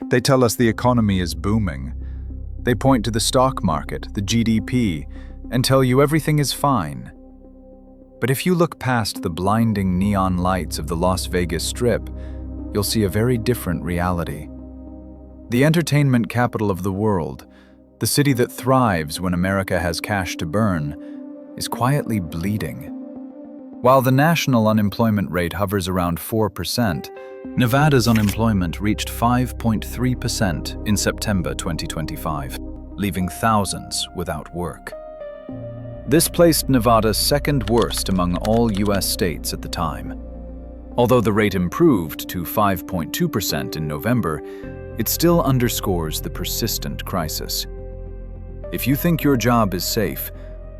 They tell us the economy is booming. They point to the stock market, the GDP, and tell you everything is fine. But if you look past the blinding neon lights of the Las Vegas Strip, you'll see a very different reality. The entertainment capital of the world, the city that thrives when America has cash to burn, is quietly bleeding. While the national unemployment rate hovers around 4%, Nevada's unemployment reached 5.3% in September 2025, leaving thousands without work. This placed Nevada second worst among all U.S. states at the time. Although the rate improved to 5.2% in November, it still underscores the persistent crisis. If you think your job is safe,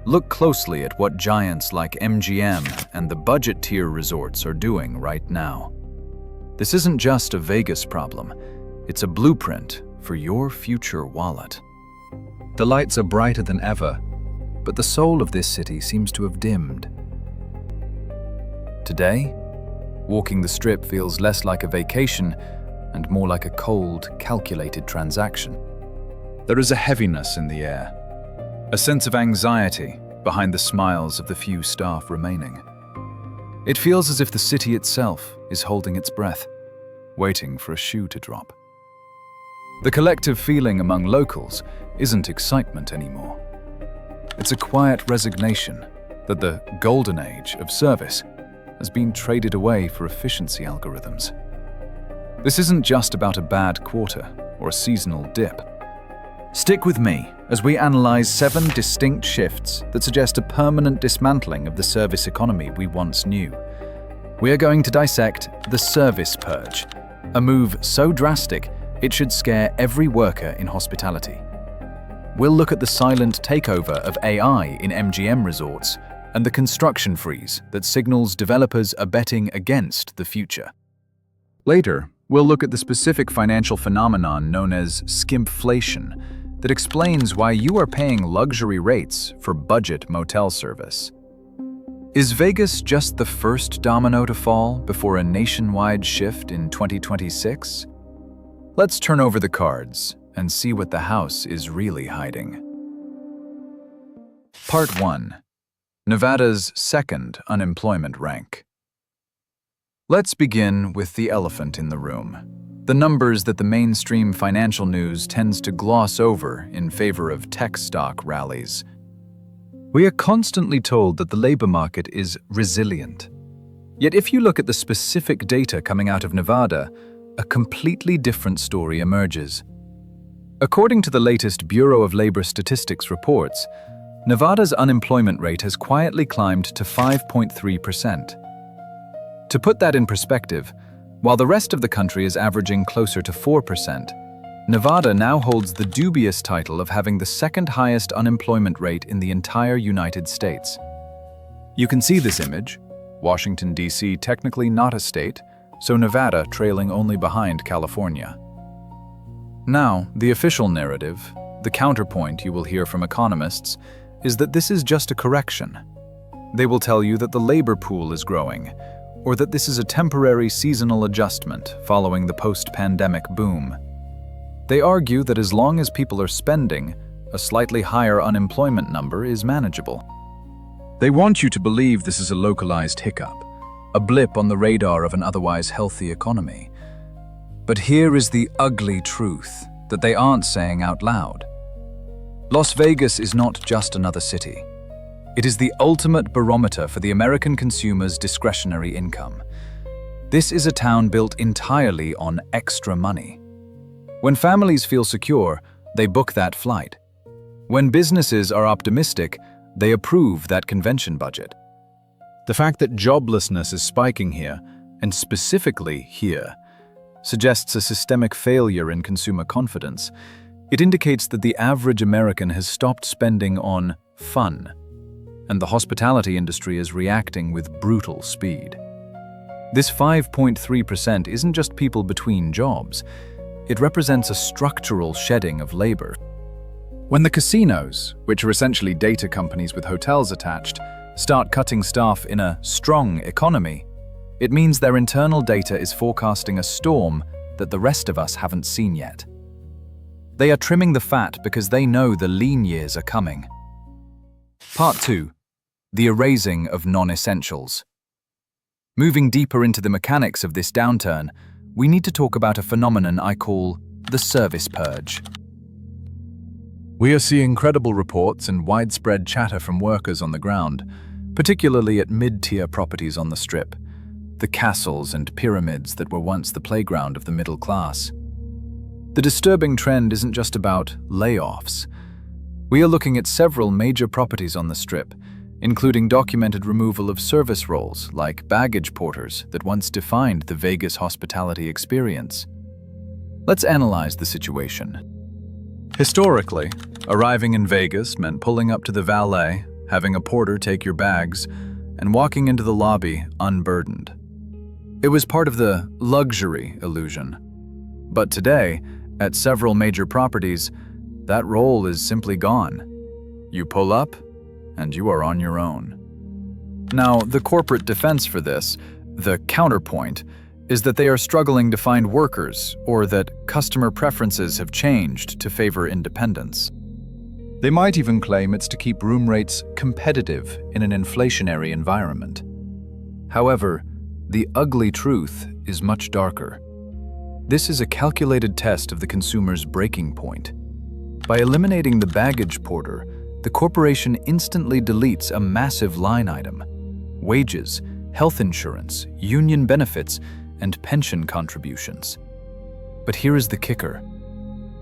look closely at what giants like MGM and the budget-tier resorts are doing right now. This isn't just a Vegas problem, it's a blueprint for your future wallet. The lights are brighter than ever, but the soul of this city seems to have dimmed. Today, walking the Strip feels less like a vacation and more like a cold, calculated transaction. There is a heaviness in the air, a sense of anxiety behind the smiles of the few staff remaining. It feels as if the city itself is holding its breath, waiting for a shoe to drop. The collective feeling among locals isn't excitement anymore. It's a quiet resignation that the golden age of service has been traded away for efficiency algorithms. This isn't just about a bad quarter or a seasonal dip. Stick with me as we analyze 7 distinct shifts that suggest a permanent dismantling of the service economy we once knew. We are going to dissect the service purge, a move so drastic it should scare every worker in hospitality. We'll look at the silent takeover of AI in MGM resorts and the construction freeze that signals developers are betting against the future. Later, we'll look at the specific financial phenomenon known as skimpflation that explains why you are paying luxury rates for budget motel service. Is Vegas just the first domino to fall before a nationwide shift in 2026? Let's turn over the cards and see what the house is really hiding. Part 1. Nevada's second unemployment rank. Let's begin with the elephant in the room, the numbers that the mainstream financial news tends to gloss over in favor of tech stock rallies. We are constantly told that the labor market is resilient. Yet if you look at the specific data coming out of Nevada, a completely different story emerges. According to the latest Bureau of Labor Statistics reports, Nevada's unemployment rate has quietly climbed to 5.3%. To put that in perspective, while the rest of the country is averaging closer to 4%, Nevada now holds the dubious title of having the second highest unemployment rate in the entire United States. You can see this image, Washington, D.C. technically not a state, so Nevada trailing only behind California. Now, the official narrative, the counterpoint you will hear from economists, is that this is just a correction. They will tell you that the labor pool is growing, or that this is a temporary seasonal adjustment following the post-pandemic boom. They argue that as long as people are spending, a slightly higher unemployment number is manageable. They want you to believe this is a localized hiccup, a blip on the radar of an otherwise healthy economy. But here is the ugly truth that they aren't saying out loud. Las Vegas is not just another city. It is the ultimate barometer for the American consumer's discretionary income. This is a town built entirely on extra money. When families feel secure, they book that flight. When businesses are optimistic, they approve that convention budget. The fact that joblessness is spiking here, and specifically here, suggests a systemic failure in consumer confidence. It indicates that the average American has stopped spending on fun, and the hospitality industry is reacting with brutal speed. This 5.3% isn't just people between jobs. It represents a structural shedding of labor. When the casinos, which are essentially data companies with hotels attached, start cutting staff in a strong economy, it means their internal data is forecasting a storm that the rest of us haven't seen yet. They are trimming the fat because they know the lean years are coming. Part 2. The erasing of non-essentials. Moving deeper into the mechanics of this downturn, we need to talk about a phenomenon I call the service purge. We are seeing credible reports and widespread chatter from workers on the ground, particularly at mid-tier properties on the Strip, the castles and pyramids that were once the playground of the middle class. The disturbing trend isn't just about layoffs. We are looking at several major properties on the Strip, including documented removal of service roles like baggage porters that once defined the Vegas hospitality experience. Let's analyze the situation. Historically, arriving in Vegas meant pulling up to the valet, having a porter take your bags, and walking into the lobby unburdened. It was part of the luxury illusion. But today, at several major properties, that role is simply gone. You pull up, and you are on your own. Now, the corporate defense for this, the counterpoint, is that they are struggling to find workers or that customer preferences have changed to favor independence. They might even claim it's to keep room rates competitive in an inflationary environment. However, the ugly truth is much darker. This is a calculated test of the consumer's breaking point. By eliminating the baggage porter, the corporation instantly deletes a massive line item: wages, health insurance, union benefits, and pension contributions. But here is the kicker.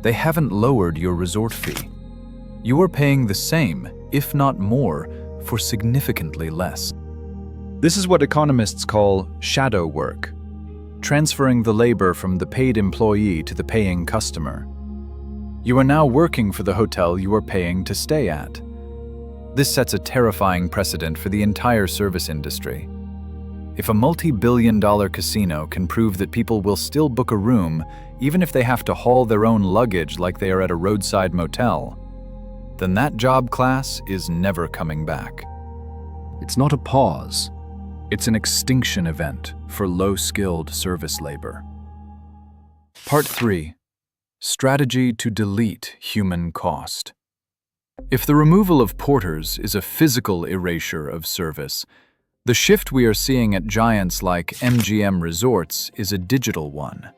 They haven't lowered your resort fee. You are paying the same, if not more, for significantly less. This is what economists call shadow work, transferring the labor from the paid employee to the paying customer. You are now working for the hotel you are paying to stay at. This sets a terrifying precedent for the entire service industry. If a multi-billion-dollar casino can prove that people will still book a room even if they have to haul their own luggage like they are at a roadside motel, then that job class is never coming back. It's not a pause. It's an extinction event for low-skilled service labor. Part 3. Strategy to delete human cost. If the removal of porters is a physical erasure of service, the shift we are seeing at giants like MGM Resorts is a digital one.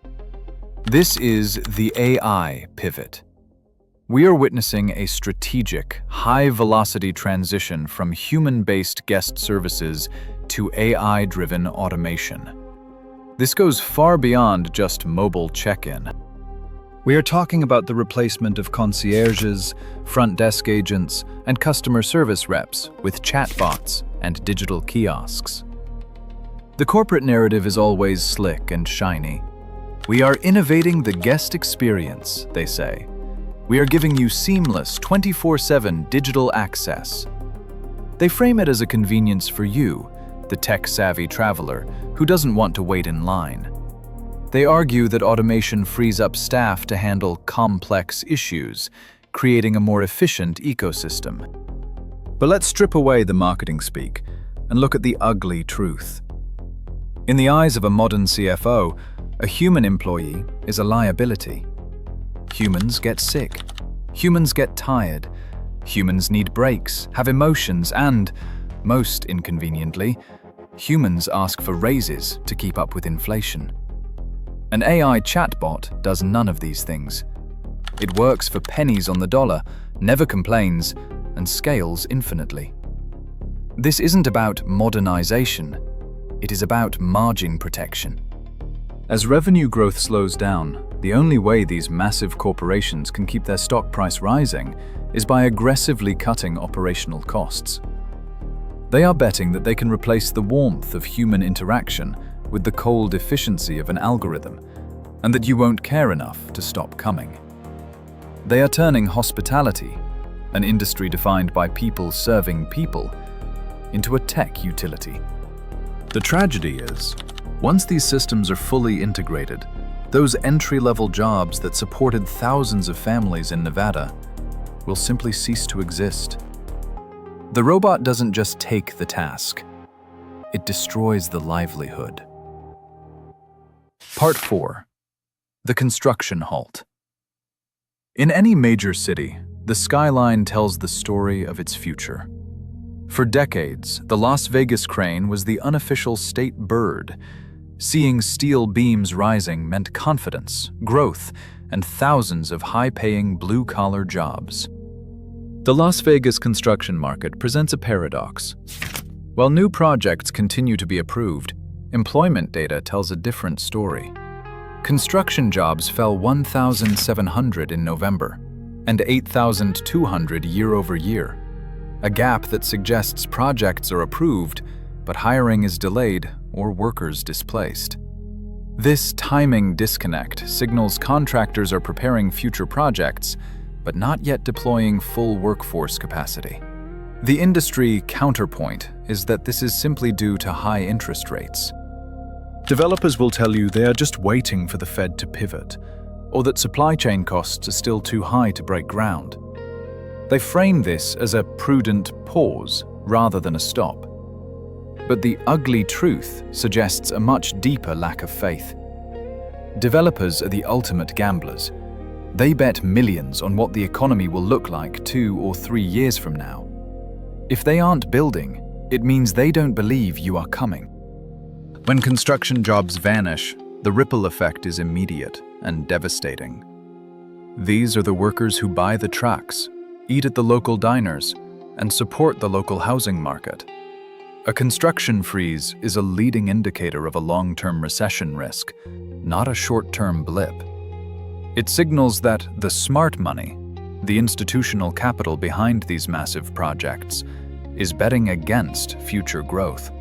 This is the AI pivot. We are witnessing a strategic, high-velocity transition from human-based guest services to AI-driven automation. This goes far beyond just mobile check-in. We are talking about the replacement of concierges, front desk agents, and customer service reps with chatbots and digital kiosks. The corporate narrative is always slick and shiny. We are innovating the guest experience, they say. We are giving you seamless 24/7 digital access. They frame it as a convenience for you, the tech-savvy traveler who doesn't want to wait in line. They argue that automation frees up staff to handle complex issues, creating a more efficient ecosystem. But let's strip away the marketing speak and look at the ugly truth. In the eyes of a modern CFO, a human employee is a liability. Humans get sick. Humans get tired. Humans need breaks, have emotions, and, most inconveniently, humans ask for raises to keep up with inflation. An AI chatbot does none of these things. It works for pennies on the dollar, never complains, and scales infinitely. This isn't about modernization. It is about margin protection. As revenue growth slows down, the only way these massive corporations can keep their stock price rising is by aggressively cutting operational costs. They are betting that they can replace the warmth of human interaction with the cold efficiency of an algorithm, and that you won't care enough to stop coming. They are turning hospitality, an industry defined by people serving people, into a tech utility. The tragedy is, once these systems are fully integrated, those entry-level jobs that supported thousands of families in Nevada will simply cease to exist. The robot doesn't just take the task, it destroys the livelihood. Part 4. The construction halt. In any major city, the skyline tells the story of its future. For decades, the Las Vegas crane was the unofficial state bird. Seeing steel beams rising meant confidence, growth, and thousands of high-paying blue-collar jobs. The Las Vegas construction market presents a paradox. While new projects continue to be approved, employment data tells a different story. Construction jobs fell 1,700 in November, and 8,200 year-over-year, a gap that suggests projects are approved, but hiring is delayed or workers displaced. This timing disconnect signals contractors are preparing future projects, but not yet deploying full workforce capacity. The industry counterpoint is that this is simply due to high interest rates. Developers will tell you they are just waiting for the Fed to pivot, or that supply chain costs are still too high to break ground. They frame this as a prudent pause rather than a stop. But the ugly truth suggests a much deeper lack of faith. Developers are the ultimate gamblers. They bet millions on what the economy will look like 2 or 3 years from now. If they aren't building, it means they don't believe you are coming. When construction jobs vanish, the ripple effect is immediate and devastating. These are the workers who buy the trucks, eat at the local diners, and support the local housing market. A construction freeze is a leading indicator of a long-term recession risk, not a short-term blip. It signals that the smart money, the institutional capital behind these massive projects, is betting against future growth.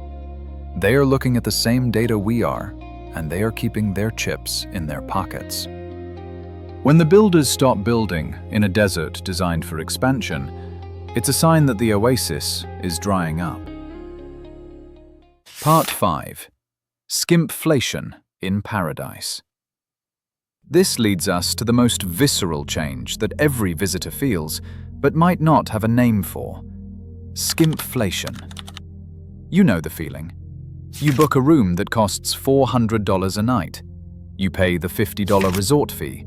They are looking at the same data we are, and they are keeping their chips in their pockets. When the builders stop building in a desert designed for expansion, it's a sign that the oasis is drying up. Part 5. Skimpflation in Paradise. This leads us to the most visceral change that every visitor feels, but might not have a name for. Skimpflation. You know the feeling. You book a room that costs $400 a night. You pay the $50 resort fee.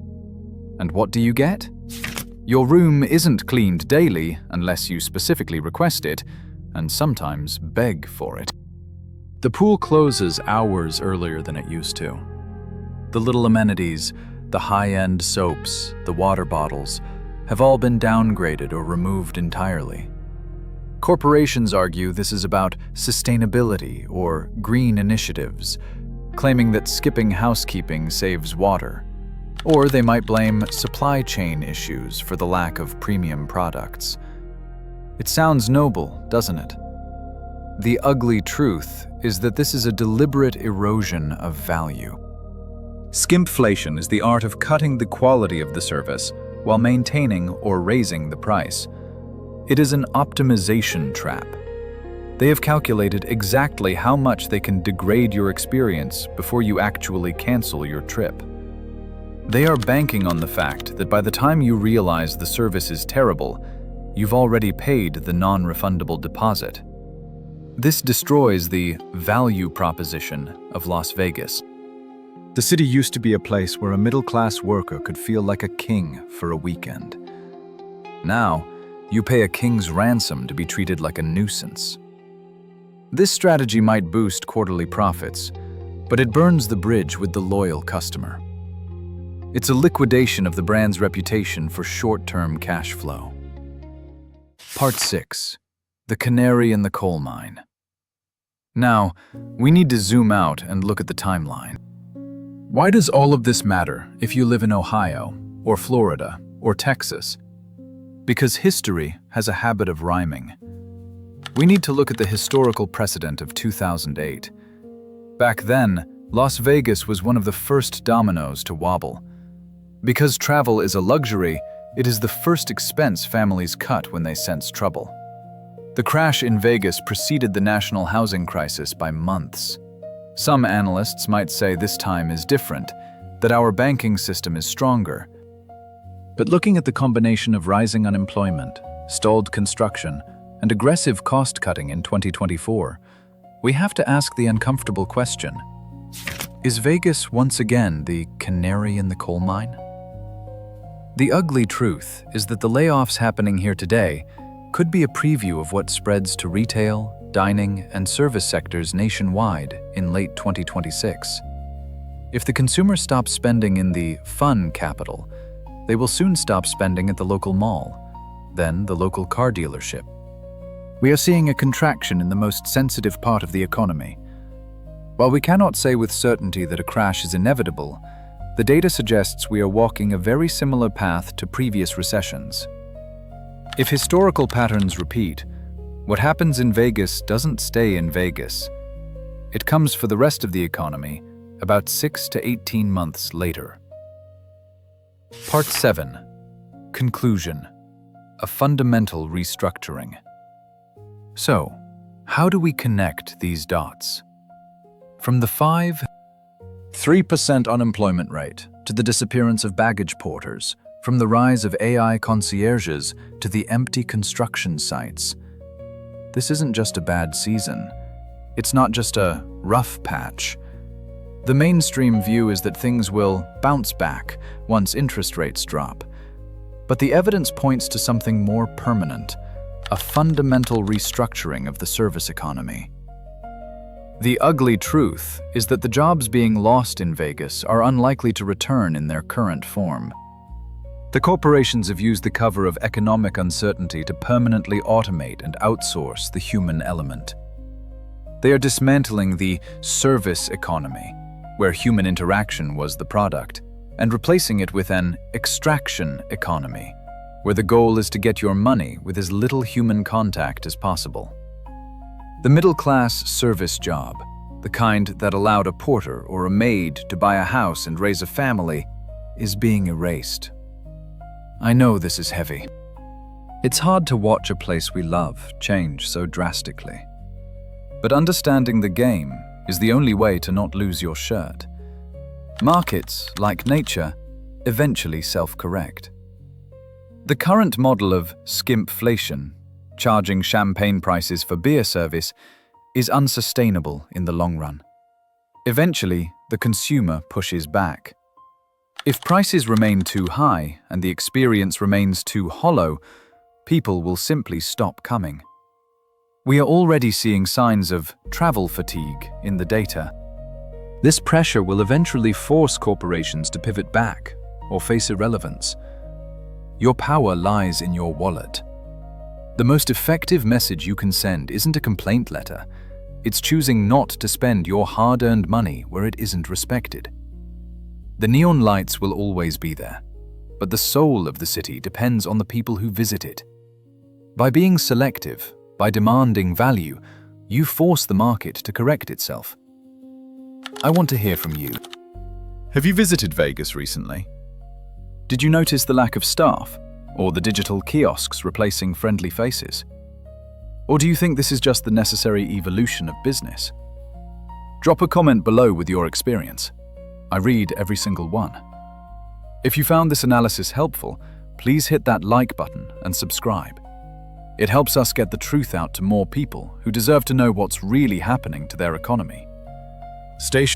And what do you get? Your room isn't cleaned daily unless you specifically request it, and sometimes beg for it. The pool closes hours earlier than it used to. The little amenities, the high-end soaps, the water bottles, have all been downgraded or removed entirely. Corporations argue this is about sustainability or green initiatives, claiming that skipping housekeeping saves water. Or they might blame supply chain issues for the lack of premium products. It sounds noble, doesn't it? The ugly truth is that this is a deliberate erosion of value. Skimpflation is the art of cutting the quality of the service while maintaining or raising the price. It is an optimization trap. They have calculated exactly how much they can degrade your experience before you actually cancel your trip. They are banking on the fact that by the time you realize the service is terrible, you've already paid the non-refundable deposit. This destroys the value proposition of Las Vegas. The city used to be a place where a middle-class worker could feel like a king for a weekend. Now, you pay a king's ransom to be treated like a nuisance. This strategy might boost quarterly profits, but it burns the bridge with the loyal customer. It's a liquidation of the brand's reputation for short-term cash flow. Part 6. The Canary in the Coal Mine. Now, we need to zoom out and look at the timeline. Why does all of this matter if you live in Ohio, or Florida, or Texas? Because history has a habit of rhyming. We need to look at the historical precedent of 2008. Back then, Las Vegas was one of the first dominoes to wobble. Because travel is a luxury, it is the first expense families cut when they sense trouble. The crash in Vegas preceded the national housing crisis by months. Some analysts might say this time is different, that our banking system is stronger. But looking at the combination of rising unemployment, stalled construction, and aggressive cost-cutting in 2024, we have to ask the uncomfortable question. Is Vegas once again the canary in the coal mine? The ugly truth is that the layoffs happening here today could be a preview of what spreads to retail, dining, and service sectors nationwide in late 2026. If the consumer stops spending in the fun capital, they will soon stop spending at the local mall, then the local car dealership. We are seeing a contraction in the most sensitive part of the economy. While we cannot say with certainty that a crash is inevitable, the data suggests we are walking a very similar path to previous recessions. If historical patterns repeat, what happens in Vegas doesn't stay in Vegas. It comes for the rest of the economy about 6 to 18 months later. Part 7. Conclusion. A fundamental restructuring. So, how do we connect these dots? From the 3% unemployment rate to the disappearance of baggage porters, from the rise of AI concierges to the empty construction sites. This isn't just a bad season. It's not just a rough patch. The mainstream view is that things will bounce back once interest rates drop. But the evidence points to something more permanent, a fundamental restructuring of the service economy. The ugly truth is that the jobs being lost in Vegas are unlikely to return in their current form. The corporations have used the cover of economic uncertainty to permanently automate and outsource the human element. They are dismantling the service economy, where human interaction was the product, and replacing it with an extraction economy, where the goal is to get your money with as little human contact as possible. The middle-class service job, the kind that allowed a porter or a maid to buy a house and raise a family, is being erased. I know this is heavy. It's hard to watch a place we love change so drastically. But understanding the game is the only way to not lose your shirt. Markets, like nature, eventually self-correct. The current model of skimpflation, charging champagne prices for beer service, is unsustainable in the long run. Eventually, the consumer pushes back. If prices remain too high and the experience remains too hollow, people will simply stop coming. We are already seeing signs of travel fatigue in the data. This pressure will eventually force corporations to pivot back or face irrelevance. Your power lies in your wallet. The most effective message you can send isn't a complaint letter. It's choosing not to spend your hard-earned money where it isn't respected. The neon lights will always be there, but the soul of the city depends on the people who visit it. By being selective, by demanding value, you force the market to correct itself. I want to hear from you. Have you visited Vegas recently? Did you notice the lack of staff, or the digital kiosks replacing friendly faces? Or do you think this is just the necessary evolution of business? Drop a comment below with your experience. I read every single one. If you found this analysis helpful, please hit that like button and subscribe. It helps us get the truth out to more people who deserve to know what's really happening to their economy. Stay